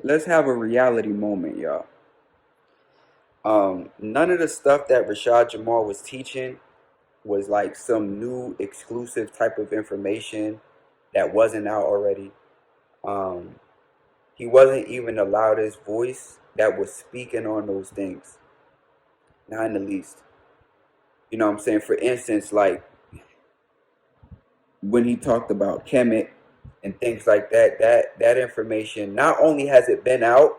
let's have a reality moment, y'all. None of the stuff that Rashad Jamal was teaching was like some new exclusive type of information that wasn't out already. Um, he wasn't even the loudest voice that was speaking on those things, not in the least. You know what I'm saying? For instance, like when he talked about Kemet and things like that, that information, not only has it been out,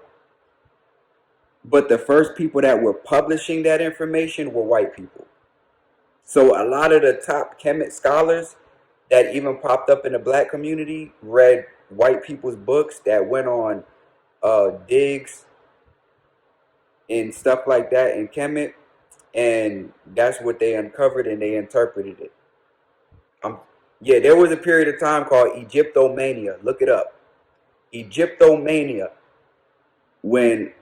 but the first people that were publishing that information were white people. So a lot of the top Kemet scholars that even popped up in the black community read white people's books that went on digs and stuff like that in Kemet, and that's what they uncovered and they interpreted it. Um, yeah, there was a period of time called Egyptomania. Look it up. Egyptomania. When,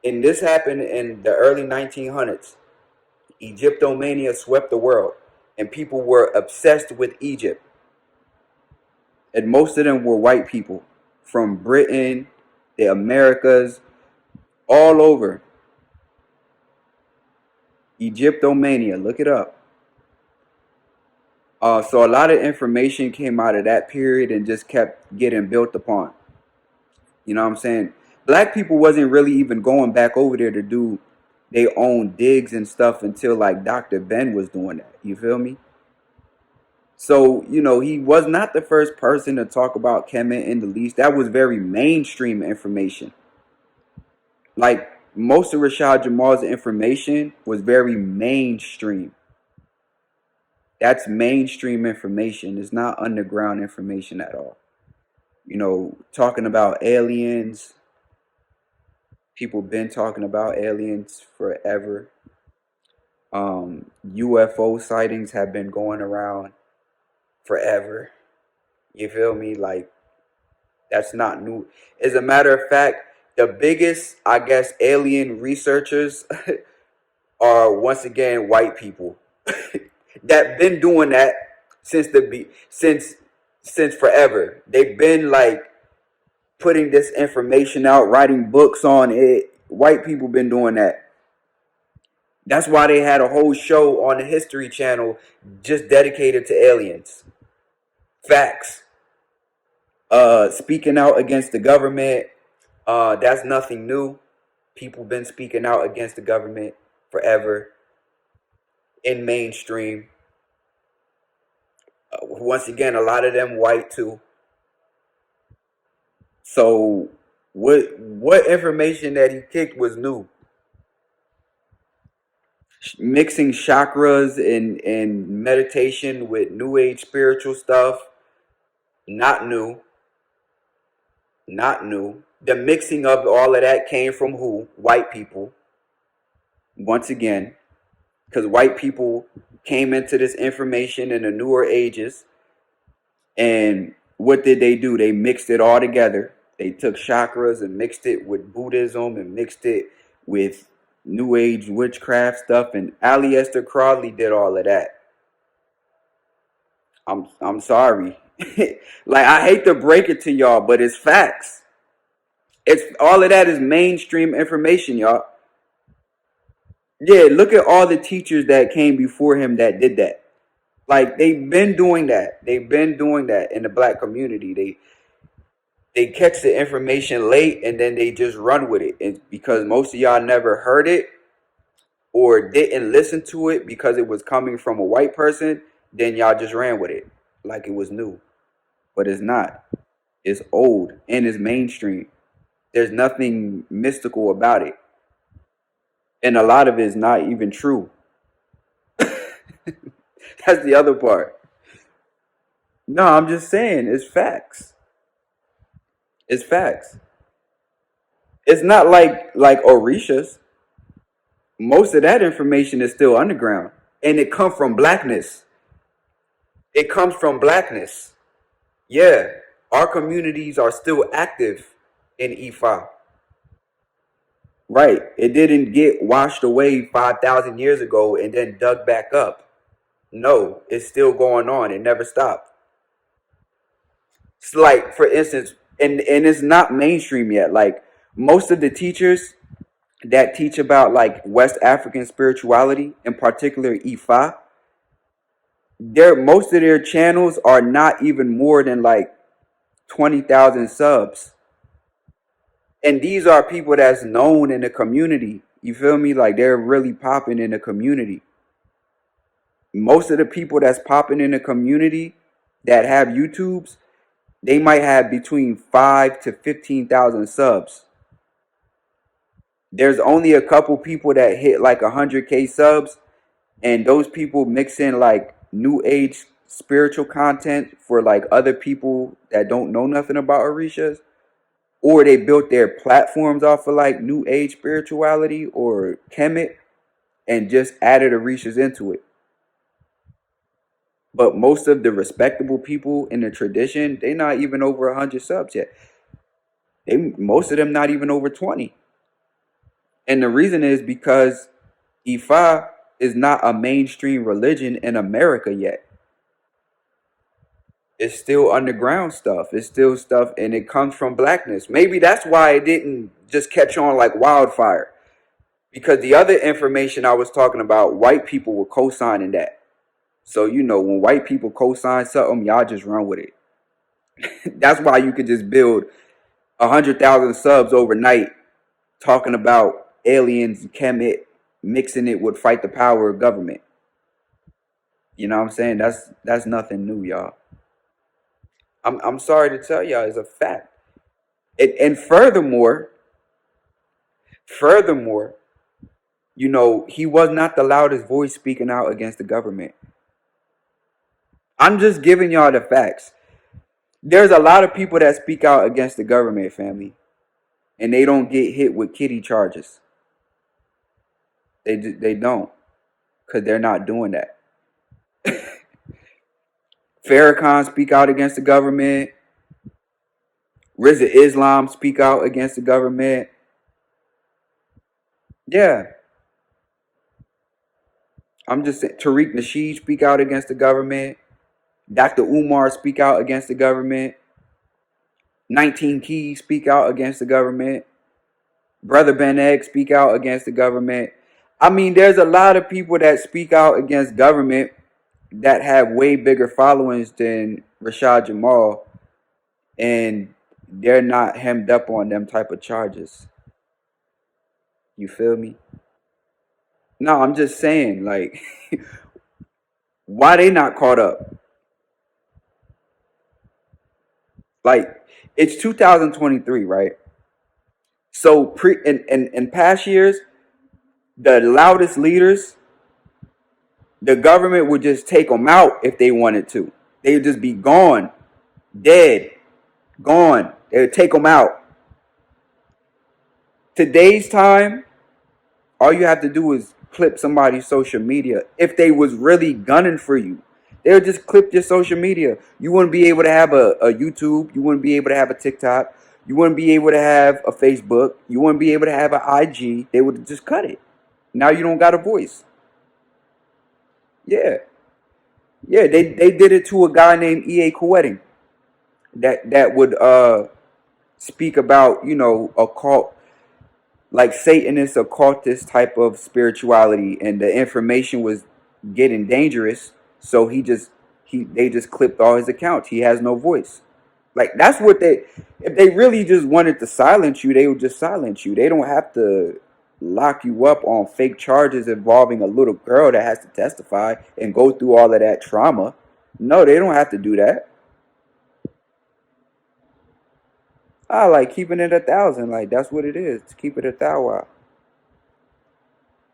and this happened in the early 1900s. Egyptomania swept the world, and people were obsessed with Egypt. And most of them were white people from Britain, the Americas, all over. Egyptomania, look it up. So a lot of information came out of that period and just kept getting built upon. You know what I'm saying? Black people wasn't really even going back over there to do their own digs and stuff until like Dr. Ben was doing that. You feel me? So, you know, he was not the first person to talk about Kemet in the least. That was very mainstream information. Like most of Rashad Jamal's information was very mainstream. That's mainstream information. It's not underground information at all. You know, talking about aliens, people been talking about aliens forever. UFO sightings have been going around forever. You feel me? Like that's not new. As a matter of fact, the biggest, I guess, alien researchers are once again white people that been doing that since since forever. They've been like putting this information out, writing books on it. White people been doing that. That's why they had a whole show on the History Channel just dedicated to aliens. Facts. Speaking out against the government. That's nothing new. People been speaking out against the government forever in mainstream. Once again, a lot of them white too. So what information that he kicked was new? Mixing chakras and meditation with new age spiritual stuff, not new. Not new. The mixing of all of that came from who? White people. Once again, because white people came into this information in the newer ages, and what did they do? They mixed it all together. They took chakras and mixed it with Buddhism and mixed it with new age witchcraft stuff, and Aleister Crowley did all of that. I'm sorry. Like I hate to break it to y'all, but it's facts. It's all of that is mainstream information, y'all. Yeah, look at all the teachers that came before him that did that. Like they've been doing that. They've been doing that in the black community. They catch the information late and then they just run with it. And because most of y'all never heard it or didn't listen to it because it was coming from a white person, then y'all just ran with it like it was new. But it's not. It's old and it's mainstream. There's nothing mystical about it. And a lot of it is not even true. That's the other part. No, I'm just saying it's facts. It's facts. It's not like Orishas. Most of that information is still underground. And it comes from blackness. It comes from blackness. Yeah. Our communities are still active in Ifa. Right. It didn't get washed away 5,000 years ago and then dug back up. No, it's still going on. It never stopped. It's like, for instance, and it's not mainstream yet. Like Most of the teachers that teach about like West African spirituality, in particular Ifa, most of their channels are not even more than like 20,000 subs. And these are people that's known in the community. You feel me? Like they're really popping in the community. Most of the people that's popping in the community that have YouTubes, they might have between 5 to 15,000 subs. There's only a couple people that hit like 100K subs, and those people mix in like new age spiritual content for like other people that don't know nothing about Orishas, or they built their platforms off of like new age spirituality or Kemet and just added Orishas into it. But most of the respectable people in the tradition, they not even over 100 subs yet. Most of them not even over 20. And the reason is because Ifa is not a mainstream religion in America yet. It's still underground stuff. It's still stuff, and it comes from blackness. Maybe that's why it didn't just catch on like wildfire. Because the other information I was talking about, white people were co-signing that. So, when white people co-sign something, y'all just run with it. That's why you could just build 100,000 subs overnight talking about aliens, Kemet, mixing it with fight the power of government. You know what I'm saying? That's nothing new, y'all. I'm sorry to tell y'all, it's a fact. And furthermore, he was not the loudest voice speaking out against the government. I'm just giving y'all the facts. There's a lot of people that speak out against the government, family, and they don't get hit with kitty charges. They don't, because they're not doing that. Farrakhan speak out against the government. Rizza Islam speak out against the government. Yeah. I'm just saying, Tariq Nasheed speak out against the government. Dr. Umar speak out against the government. 19 Keys speak out against the government. Brother Ben Egg speak out against the government. I mean, there's a lot of people that speak out against government that have way bigger followings than Rashad Jamal, and they're not hemmed up on them type of charges. You feel me? No, I'm just saying, like, why they not caught up? Like, it's 2023, right? So in past years, the loudest leaders, the government would just take them out if they wanted to. They would just be gone, dead, gone. They would take them out. Today's time, all you have to do is clip somebody's social media. If they was really gunning for you, they would just clip your social media. You wouldn't be able to have a YouTube. You wouldn't be able to have a TikTok. You wouldn't be able to have a Facebook. You wouldn't be able to have an IG. They would just cut it. Now you don't got a voice. Yeah. Yeah, they did it to a guy named E.A. Koetting that would speak about, occult, like Satanist, occultist type of spirituality, and the information was getting dangerous. So they just clipped all his accounts. He has no voice. Like, that's what if they really just wanted to silence you, they would just silence you. They don't have to lock you up on fake charges involving a little girl that has to testify and go through all of that trauma. No, they don't have to do that. I like keeping it 1,000. Like, that's what it is. To keep it 1,000.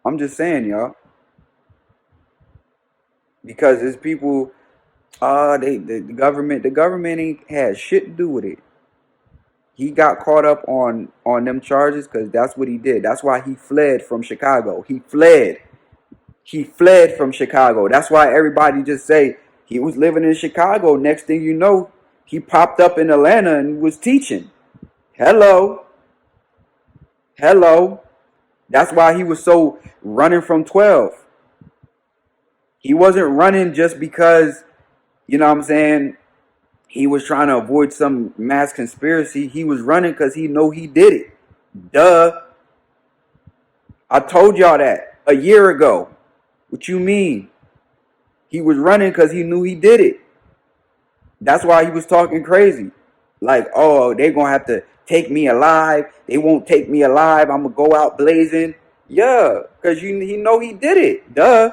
I'm just saying, y'all. Because it's people, the government ain't had shit to do with it. He got caught up on them charges because that's what he did. That's why he fled from Chicago. He fled from Chicago. That's why everybody just say he was living in Chicago. Next thing you know, he popped up in Atlanta and was teaching. Hello. That's why he was so running from 12. He wasn't running just because, you know what I'm saying, he was trying to avoid some mass conspiracy. He was running because he know he did it. Duh. I told y'all that a year ago. What you mean? He was running because he knew he did it. That's why he was talking crazy. Like, oh, they're going to have to take me alive. They won't take me alive. I'm going to go out blazing. Yeah, because he know he did it. Duh.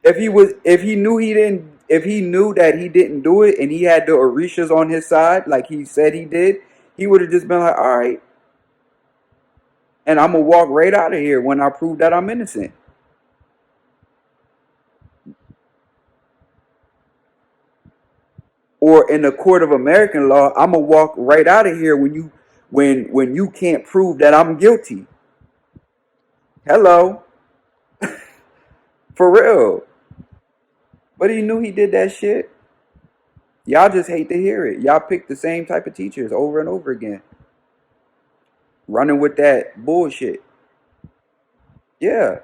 If he knew that he didn't do it and he had the Orishas on his side, like he said he did, he would have just been like, all right, and I'm going to walk right out of here when I prove that I'm innocent. Or in the court of American law, I'm gonna walk right out of here when you can't prove that I'm guilty. Hello, for real. But he knew he did that shit. Y'all just hate to hear it. Y'all pick the same type of teachers over and over again, running with that bullshit. Yeah,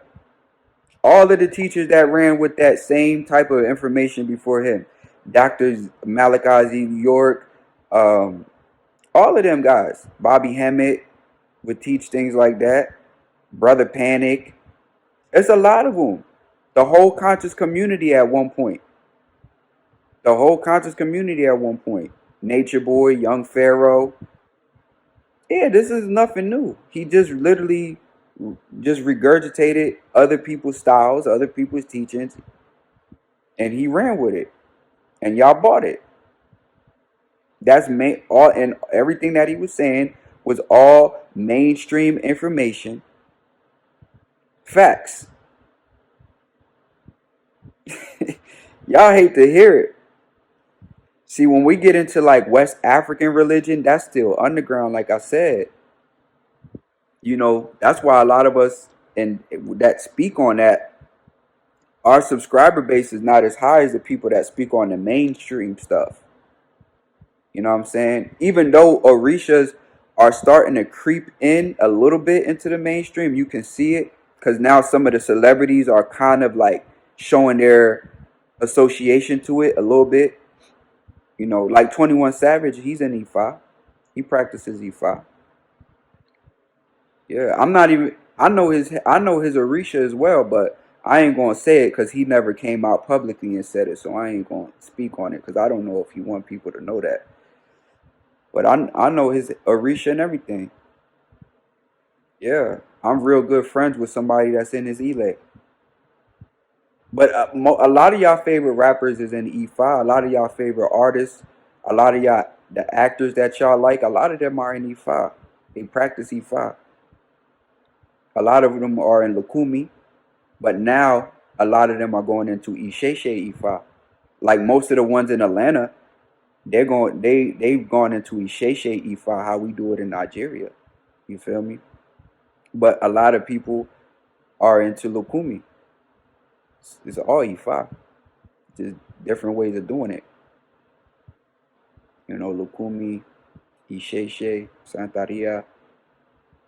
all of the teachers that ran with that same type of information before him, Doctors Malachi Z. York, um, all of them guys, Bobby Hemmett would teach things like that. Brother Panic. It's a lot of them. The whole conscious community at one point. The whole conscious community at one point. Nature Boy, Young Pharaoh. Yeah, this is nothing new. He just literally just regurgitated other people's styles, other people's teachings, and he ran with it. And y'all bought it. That's all, and everything that he was saying was all mainstream information, facts. Y'all hate to hear it. See, when we get into like West African religion, that's still underground, like I said. That's why a lot of us and that speak on that, our subscriber base is not as high as the people that speak on the mainstream stuff. You know what I'm saying? Even though Orishas are starting to creep in a little bit into the mainstream, you can see it because now some of the celebrities are kind of like showing their association to it a little bit. Like 21 Savage, he's an Ifa. He practices Ifa. Yeah, I'm not even. I know his Orisha as well, but I ain't gonna say it because he never came out publicly and said it, so I ain't gonna speak on it because I don't know if he want people to know that. But I know his Orisha and everything. Yeah, I'm real good friends with somebody that's in his Ile. But a lot of y'all favorite rappers is in E5. A lot of y'all favorite artists, a lot of y'all the actors that y'all like, a lot of them are in E5. They practice E5. A lot of them are in Lukumi, but now a lot of them are going into Isheshe Ifa. Like most of the ones in Atlanta, they've gone into Isheshe Ifa, how we do it in Nigeria. You feel me? But a lot of people are into Lukumi. It's all Ifa. Just different ways of doing it. Lukumi, Isheshe, Santaria.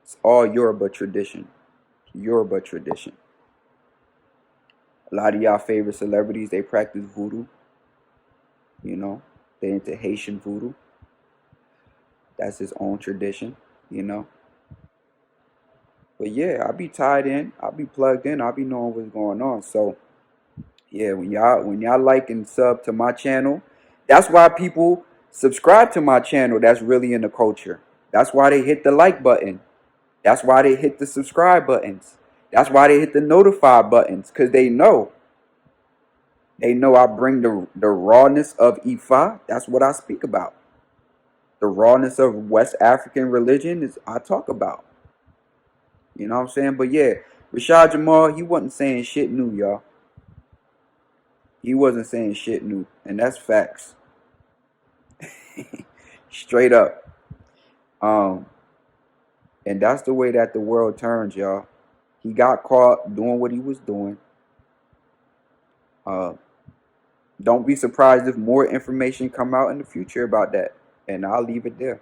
It's all Yoruba tradition. Yoruba tradition. A lot of y'all favorite celebrities, they practice voodoo. They into Haitian voodoo. That's his own tradition, you know. But yeah, I'll be tied in. I'll be plugged in. I'll be knowing what's going on. So yeah, when y'all like and sub to my channel, that's why people subscribe to my channel. That's really in the culture. That's why they hit the like button. That's why they hit the subscribe buttons. That's why they hit the notify buttons. Cause they know. They know I bring the rawness of Ifa. That's what I speak about. The rawness of West African religion is I talk about. You know what I'm saying? But yeah, Rashad Jamal, he wasn't saying shit new, y'all. He wasn't saying shit new. And that's facts. Straight up. Um, and that's the way that the world turns, y'all. He got caught doing what he was doing. Uh, don't be surprised if more information come out in the future about that. And I'll leave it there.